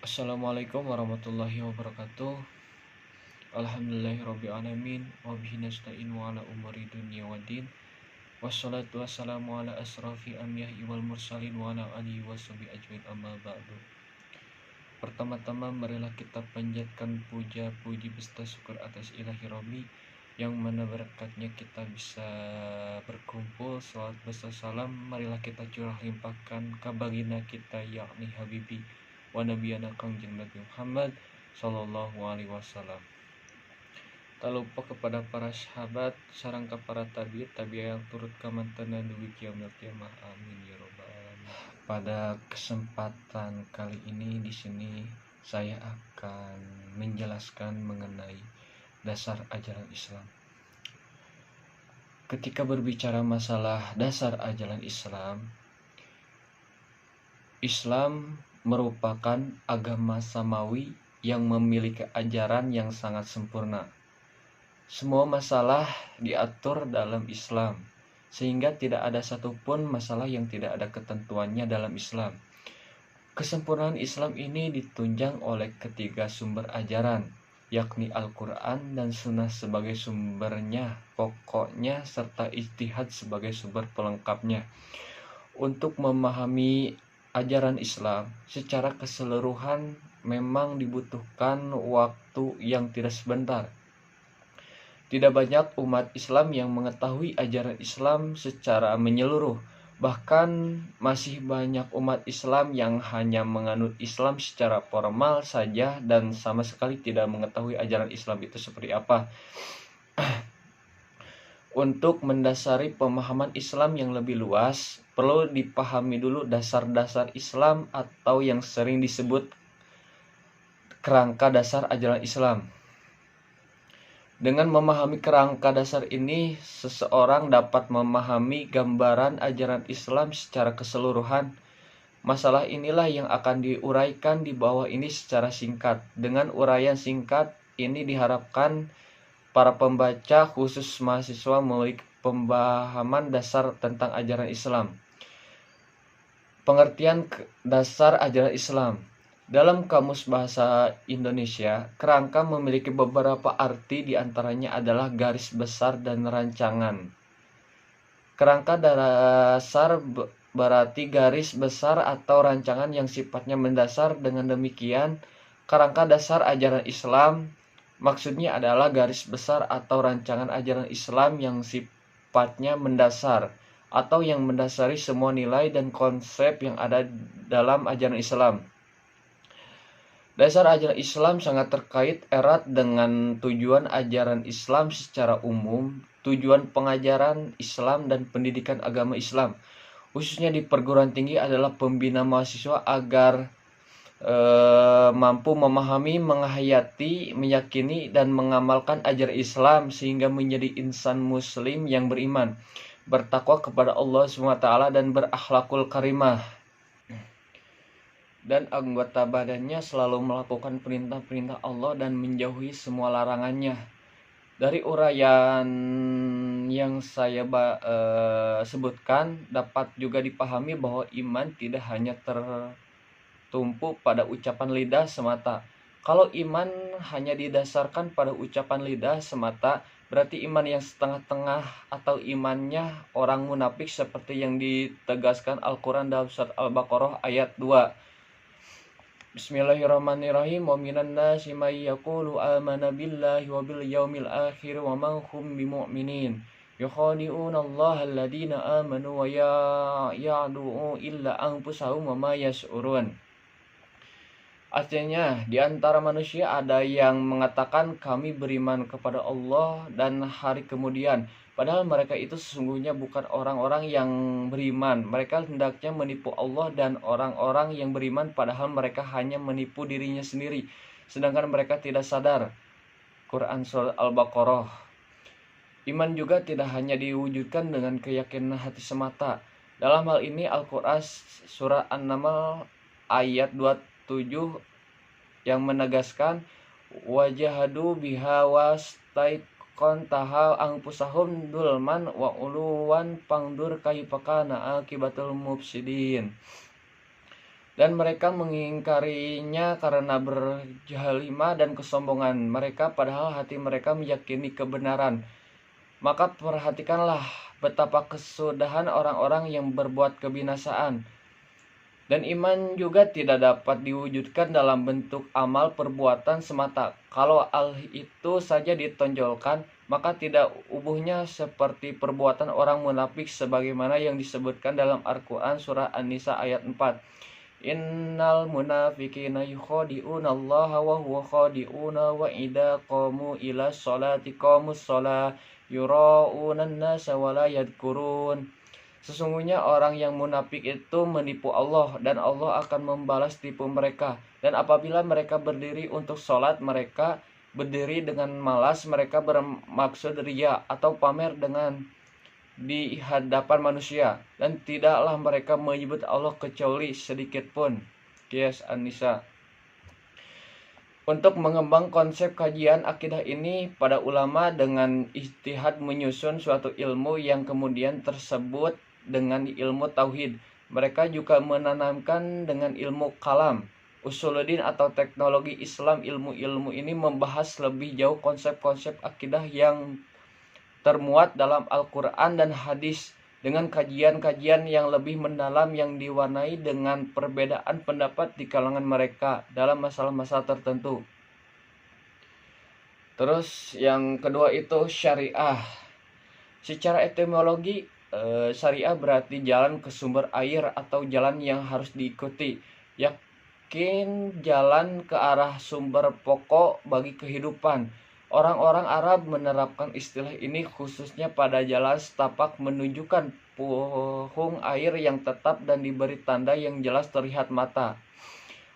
Assalamualaikum warahmatullahi wabarakatuh. Alhamdulillahirrabbilalamin. Wabihi nasta'inu ala umuri dunia waddin. Wassalatu wassalamu ala asrafi anbiya'i wal mursalin wa ala alihi washabihi ajmain, amma ba'du. Pertama-tama marilah kita panjatkan puja puji beserta syukur atas ilahi Rabbi yang mana berkatnya kita bisa berkumpul. Salawat beserta salam marilah kita curah limpahkan ke baginda kita yakni Habibi wa nabiyana Kangjeng Nabi Muhammad sallallahu alaihi wasallam. Tak lupa kepada para sahabat sareng ka para tabi'in yang turut kamantena dugi kiamat kiamah, amin ya rabbal alamin. Pada kesempatan kali ini di sini saya akan menjelaskan mengenai dasar ajaran Islam. Ketika berbicara masalah dasar ajaran Islam, Islam merupakan agama samawi yang memiliki ajaran yang sangat sempurna. Semua masalah diatur dalam Islam, sehingga tidak ada satupun masalah yang tidak ada ketentuannya dalam Islam. Kesempurnaan Islam ini ditunjang oleh ketiga sumber ajaran, yakni Al-Quran dan Sunnah sebagai sumbernya pokoknya, serta ijtihad sebagai sumber pelengkapnya. Untuk memahami ajaran Islam secara keseluruhan memang dibutuhkan waktu yang tidak sebentar. Tidak banyak umat Islam yang mengetahui ajaran Islam secara menyeluruh. Bahkan masih banyak umat Islam yang hanya menganut Islam secara formal saja dan sama sekali tidak mengetahui ajaran Islam itu seperti apa. Untuk mendasari pemahaman Islam yang lebih luas, perlu dipahami dulu dasar-dasar Islam atau yang sering disebut kerangka dasar ajaran Islam. Dengan memahami kerangka dasar ini, seseorang dapat memahami gambaran ajaran Islam secara keseluruhan. Masalah inilah yang akan diuraikan di bawah ini secara singkat. Dengan uraian singkat ini diharapkan para pembaca, khusus mahasiswa, memiliki pemahaman dasar tentang ajaran Islam. Pengertian dasar ajaran Islam. Dalam Kamus Bahasa Indonesia, kerangka memiliki beberapa arti, diantaranya adalah garis besar dan rancangan. Kerangka dasar berarti garis besar atau rancangan yang sifatnya mendasar. Dengan demikian, kerangka dasar ajaran Islam maksudnya adalah garis besar atau rancangan ajaran Islam yang sifatnya mendasar atau yang mendasari semua nilai dan konsep yang ada dalam ajaran Islam. Dasar ajaran Islam sangat terkait erat dengan tujuan ajaran Islam secara umum, tujuan pengajaran Islam dan pendidikan agama Islam, khususnya di perguruan tinggi, adalah pembina mahasiswa agar mampu memahami, menghayati, meyakini, dan mengamalkan ajaran Islam sehingga menjadi insan muslim yang beriman, bertakwa kepada Allah SWT, dan berakhlakul karimah, dan anggota badannya selalu melakukan perintah-perintah Allah dan menjauhi semua larangannya. Dari uraian yang saya sebutkan dapat juga dipahami bahwa iman tidak hanya tertumpu pada ucapan lidah semata. Kalau iman hanya didasarkan pada ucapan lidah semata, berarti iman yang setengah-tengah atau imannya orang munafik, seperti yang ditegaskan Al-Quran dalam surat Al-Baqarah ayat 2. Bismillahirrahmanirrahim. Wa minan nasi may yaqulu amana billahi wa bil yaumil akhir wa ma hum bimu'minin. Yukhadi'una Allah alladhina amanu wa ya'du'u illa anfusahum wa ma yash'urun. Artinya, di antara manusia ada yang mengatakan kami beriman kepada Allah dan hari kemudian, padahal mereka itu sesungguhnya bukan orang-orang yang beriman. Mereka hendaknya menipu Allah dan orang-orang yang beriman, padahal mereka hanya menipu dirinya sendiri, sedangkan mereka tidak sadar. Quran Surat Al-Baqarah. Iman juga tidak hanya diwujudkan dengan keyakinan hati semata. Dalam hal ini Al-Quran Surah An-Naml ayat 27 yang menegaskan wajahadu biha wastaiqon taha angpusahum dulman wa uluwan pangdur kayfakana akibatul mufsidin. dan mereka mengingkarinya karena berjahalimah dan kesombongan mereka, padahal hati mereka meyakini kebenaran. Maka perhatikanlah betapa kesudahan orang-orang yang berbuat kebinasaan. Dan iman juga tidak dapat diwujudkan dalam bentuk amal perbuatan semata. Kalau al itu saja ditonjolkan, maka tidak ubuhnya seperti perbuatan orang munafik sebagaimana yang disebutkan dalam Al-Quran surah An-Nisa ayat 4. Innal munafiqina yukhadi'una Allah wa huwa khadi'una wa idza qamu ila sholati qamus shalah yura'una an-nasa wa la yadhkurun. Sesungguhnya orang yang munafik itu menipu Allah dan Allah akan membalas tipu mereka. Dan apabila mereka berdiri untuk sholat, mereka berdiri dengan malas, mereka bermaksud riya atau pamer di hadapan manusia, dan tidaklah mereka menyebut Allah kecuali sedikit pun. Qiyas An-Nisa. Untuk mengembang konsep kajian akidah ini, para ulama dengan ijtihad menyusun suatu ilmu yang kemudian tersebut dengan ilmu tauhid. Mereka juga menanamkan dengan ilmu kalam, usuluddin atau teknologi Islam. Ilmu-ilmu ini membahas lebih jauh konsep-konsep akidah yang termuat dalam Al-Quran dan hadis dengan kajian-kajian yang lebih mendalam yang diwarnai dengan perbedaan pendapat di kalangan mereka dalam masalah-masalah tertentu. Terus yang kedua itu syariah. Secara etimologi, syariah berarti jalan ke sumber air atau jalan yang harus diikuti, yakin jalan ke arah sumber pokok bagi kehidupan. Orang-orang Arab menerapkan istilah ini khususnya pada jalan setapak menunjukkan puhung air yang tetap dan diberi tanda yang jelas terlihat mata.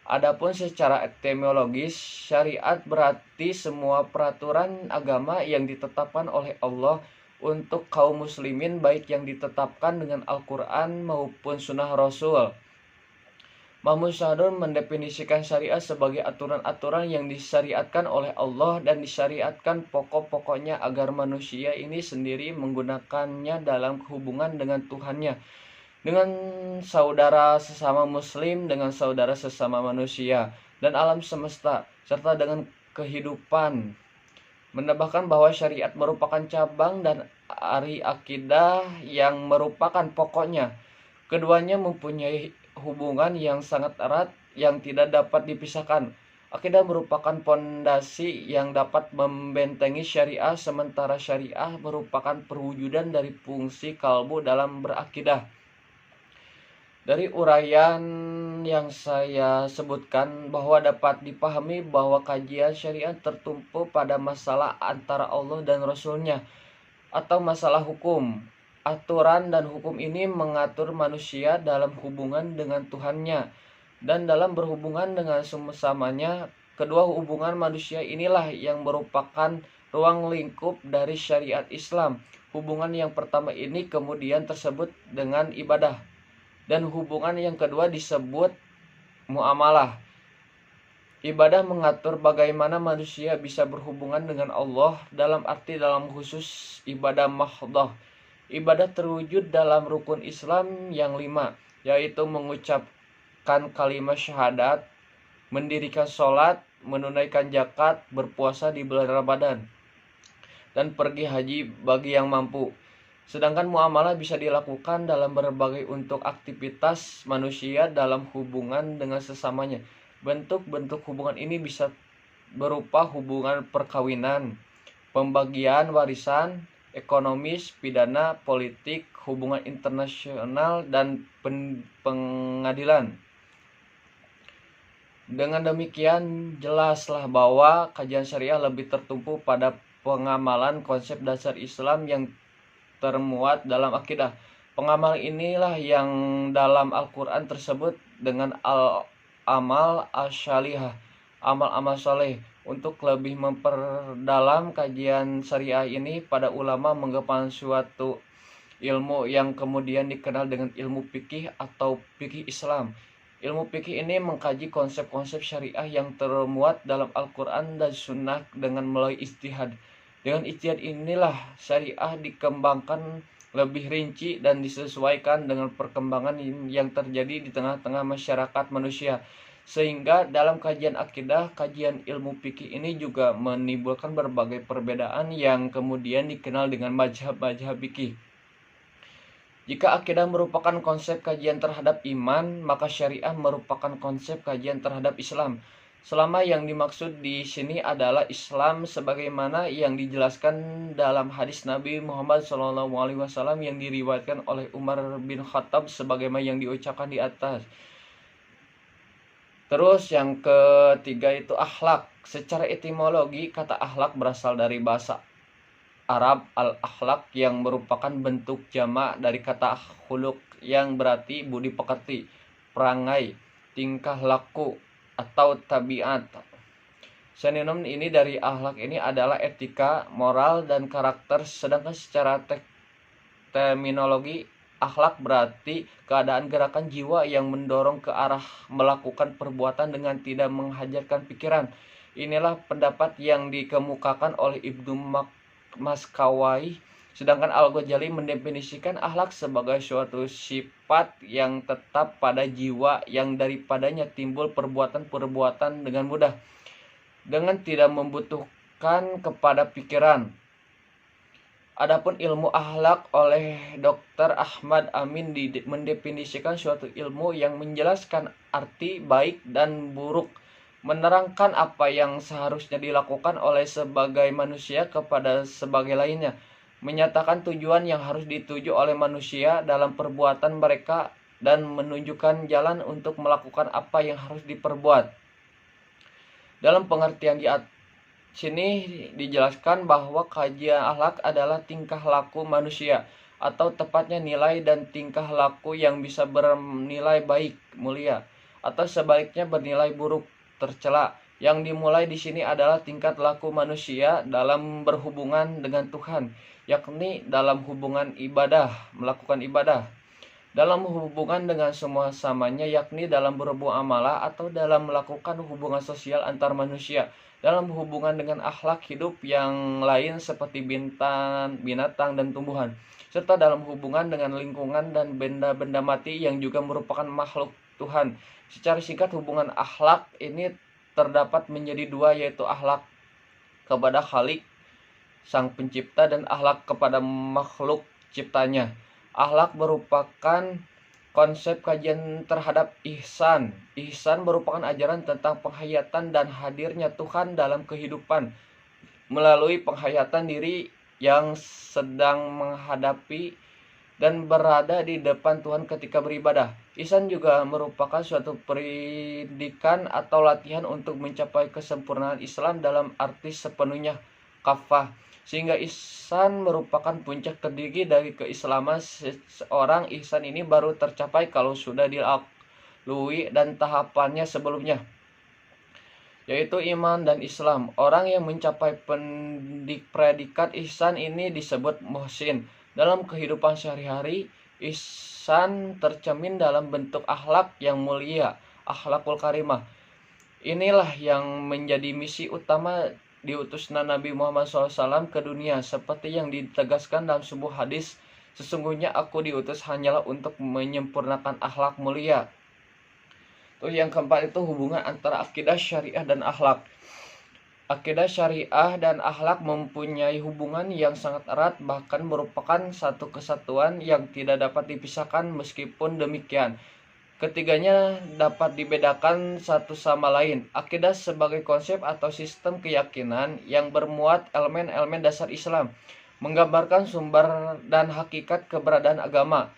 Adapun secara etimologis, syariat berarti semua peraturan agama yang ditetapkan oleh Allah untuk kaum muslimin, baik yang ditetapkan dengan Al-Quran maupun sunnah Rasul. Mahmud Syahdur mendefinisikan syariat sebagai aturan-aturan yang disyariatkan oleh Allah dan disyariatkan pokok-pokoknya agar manusia ini sendiri menggunakannya dalam hubungan dengan Tuhannya, dengan saudara sesama muslim, dengan saudara sesama manusia, dan alam semesta, serta dengan kehidupan. Menambahkan bahwa syariat merupakan cabang dan ari akidah yang merupakan pokoknya. Keduanya mempunyai hubungan yang sangat erat yang tidak dapat dipisahkan. Akidah merupakan pondasi yang dapat membentengi syariah, sementara syariah merupakan perwujudan dari fungsi kalbu dalam berakidah. Dari uraian yang saya sebutkan bahwa dapat dipahami bahwa kajian syariat tertumpu pada masalah antara Allah dan Rasul-Nya atau masalah hukum. Aturan dan hukum ini mengatur manusia dalam hubungan dengan Tuhannya dan dalam berhubungan dengan sesamanya. Kedua hubungan manusia inilah yang merupakan ruang lingkup dari syariat Islam. Hubungan yang pertama ini kemudian tersebut dengan ibadah, dan hubungan yang kedua disebut muamalah. Ibadah mengatur bagaimana manusia bisa berhubungan dengan Allah dalam khusus ibadah mahdhah. Ibadah terwujud dalam rukun Islam yang 5, yaitu mengucapkan kalimat syahadat, mendirikan sholat, menunaikan zakat, berpuasa di bulan Ramadan, dan pergi haji bagi yang mampu. Sedangkan muamalah bisa dilakukan dalam berbagai untuk aktivitas manusia dalam hubungan dengan sesamanya. Bentuk-bentuk hubungan ini bisa berupa hubungan perkawinan, pembagian warisan, ekonomis, pidana, politik, hubungan internasional, dan pengadilan. Dengan demikian, jelaslah bahwa kajian syariah lebih tertumpu pada pengamalan konsep dasar Islam yang termuat dalam akidah. Pengamalan inilah yang dalam Al-Quran tersebut dengan al-amal as-salihah, amal-amal soleh. Untuk lebih memperdalam kajian syariah ini, pada ulama menggabungkan suatu ilmu yang kemudian dikenal dengan ilmu fikih atau fikih Islam. Ilmu fikih ini mengkaji konsep-konsep syariah yang termuat dalam Al-Quran dan Sunnah dengan melalui ijtihad. Dengan ijtihad inilah syariah dikembangkan lebih rinci dan disesuaikan dengan perkembangan yang terjadi di tengah-tengah masyarakat manusia. Sehingga dalam kajian akidah, kajian ilmu fikih ini juga menimbulkan berbagai perbedaan yang kemudian dikenal dengan mazhab-mazhab fikih. Jika akidah merupakan konsep kajian terhadap iman, maka syariah merupakan konsep kajian terhadap Islam. Selama yang dimaksud di sini adalah Islam sebagaimana yang dijelaskan dalam hadis Nabi Muhammad SAW yang diriwayatkan oleh Umar bin Khattab sebagaimana yang diucapkan di atas. Terus yang ketiga itu akhlak. Secara etimologi, kata akhlak berasal dari bahasa Arab al-akhlak yang merupakan bentuk jamak dari kata khuluq yang berarti budi pekerti, perangai, tingkah laku, atau tabiat. Sinonim ini dari akhlak ini adalah etika, moral, dan karakter, sedangkan secara terminologi akhlak berarti keadaan gerakan jiwa yang mendorong ke arah melakukan perbuatan dengan tidak menghajarkan pikiran. Inilah pendapat yang dikemukakan oleh Ibnu Maskawai, sedangkan Al-Ghazali mendefinisikan akhlak sebagai suatu sifat yang tetap pada jiwa yang daripadanya timbul perbuatan-perbuatan dengan mudah, dengan tidak membutuhkan kepada pikiran. Adapun ilmu akhlak oleh Dr. Ahmad Amin mendefinisikan suatu ilmu yang menjelaskan arti baik dan buruk, menerangkan apa yang seharusnya dilakukan oleh sebagai manusia kepada sebagai lainnya, menyatakan tujuan yang harus dituju oleh manusia dalam perbuatan mereka, dan menunjukkan jalan untuk melakukan apa yang harus diperbuat. Dalam pengertian di sini dijelaskan bahwa kajian akhlak adalah tingkah laku manusia, atau tepatnya nilai dan tingkah laku yang bisa bernilai baik, mulia, atau sebaliknya bernilai buruk, tercela. Yang dimulai di sini adalah tingkat laku manusia dalam berhubungan dengan Tuhan, yakni dalam hubungan ibadah, melakukan ibadah, dalam hubungan dengan semua samanya, yakni dalam berhubungan amalah, atau dalam melakukan hubungan sosial antar manusia, dalam hubungan dengan akhlak hidup yang lain seperti binatang dan tumbuhan, serta dalam hubungan dengan lingkungan dan benda-benda mati yang juga merupakan makhluk Tuhan. Secara singkat, hubungan akhlak ini terdapat menjadi dua, yaitu akhlak kepada Khalik, Sang Pencipta, dan akhlak kepada makhluk ciptanya. Akhlak merupakan konsep kajian terhadap ihsan. Ihsan merupakan ajaran tentang penghayatan dan hadirnya Tuhan dalam kehidupan melalui penghayatan diri yang sedang menghadapi dan berada di depan Tuhan ketika beribadah. Ihsan juga merupakan suatu pendidikan atau latihan untuk mencapai kesempurnaan Islam dalam arti sepenuhnya kafah, sehingga ihsan merupakan puncak tertinggi dari keislaman. Seorang ihsan ini baru tercapai kalau sudah dilalui dan tahapannya sebelumnya, yaitu iman dan Islam. Orang yang mencapai predikat ihsan ini disebut muhsin. Dalam kehidupan sehari-hari, ihsan tercermin dalam bentuk akhlak yang mulia, akhlakul karimah. Inilah yang menjadi misi utama diutusnya Nabi Muhammad SAW ke dunia, seperti yang ditegaskan dalam sebuah hadis, sesungguhnya aku diutus hanyalah untuk menyempurnakan akhlak mulia. Terus yang keempat itu hubungan antara akidah syariah dan akhlak. Akidah syariah dan akhlak mempunyai hubungan yang sangat erat, bahkan merupakan satu kesatuan yang tidak dapat dipisahkan. Meskipun demikian, ketiganya dapat dibedakan satu sama lain. Akidah sebagai konsep atau sistem keyakinan yang bermuat elemen-elemen dasar Islam, menggambarkan sumber dan hakikat keberadaan agama.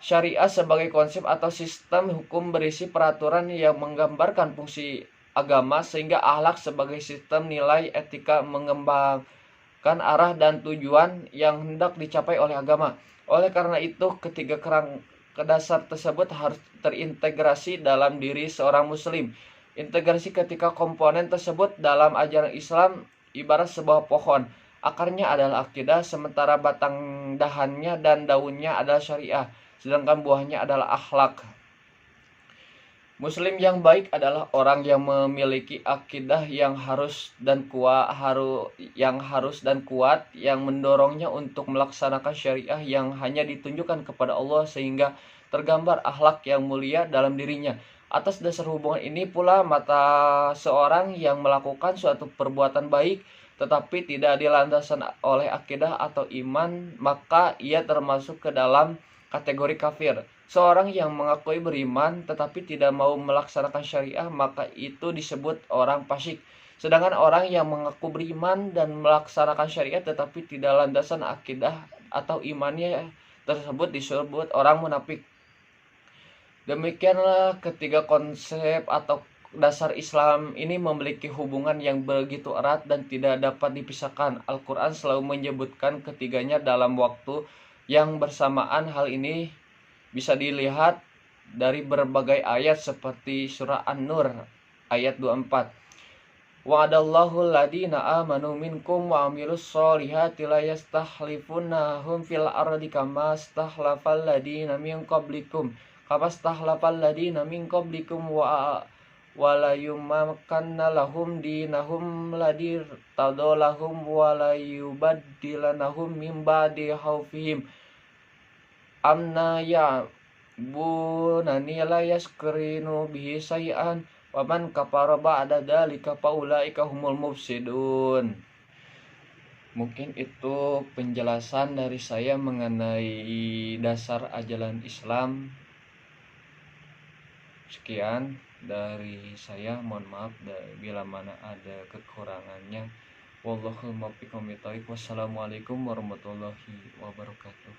Syariah sebagai konsep atau sistem hukum berisi peraturan yang menggambarkan fungsi agama, sehingga akhlak sebagai sistem nilai etika mengembangkan arah dan tujuan yang hendak dicapai oleh agama. Oleh karena itu, ketiga kerangka dasar tersebut harus terintegrasi dalam diri seorang muslim. Integrasi ketika komponen tersebut dalam ajaran Islam ibarat sebuah pohon. Akarnya adalah akidah, sementara batang dahannya dan daunnya adalah syariah, sedangkan buahnya adalah akhlak. Muslim yang baik adalah orang yang memiliki akidah yang harus dan kuat, yang mendorongnya untuk melaksanakan syariah yang hanya ditunjukkan kepada Allah sehingga tergambar akhlak yang mulia dalam dirinya. Atas dasar hubungan ini pula mata seorang yang melakukan suatu perbuatan baik tetapi tidak dilandaskan oleh akidah atau iman, maka ia termasuk ke dalam kategori kafir. Seorang yang mengakui beriman tetapi tidak mau melaksanakan syariah, maka itu disebut orang fasik. Sedangkan orang yang mengaku beriman dan melaksanakan syariat tetapi tidak landasan akidah atau imannya tersebut disebut orang munafik. Demikianlah ketiga konsep atau dasar Islam ini memiliki hubungan yang begitu erat dan tidak dapat dipisahkan. Al-Quran selalu menyebutkan ketiganya dalam waktu yang bersamaan. Hal ini bisa dilihat dari berbagai ayat seperti surah An-Nur ayat 24. Wa'adallahu alladhina amanu minkum wa amilus solihati la yastakhlifunnahum fil ardi kama stakhlafal ladina min qablikum wa la yumakkanna lahum dinahum ladir tadolahum wa la yubaddilanahum min ba'di khawfihim amna ya bunani la yaskrinu bihi say'an wa man kafara ba'da dzalika faulaika humul mufsidun. Mungkin itu penjelasan dari saya mengenai dasar ajaran Islam. Sekian dari saya, mohon maaf bila mana ada kekurangannya. Wallahul muwaffiq. Wassalamualaikum warahmatullahi wabarakatuh.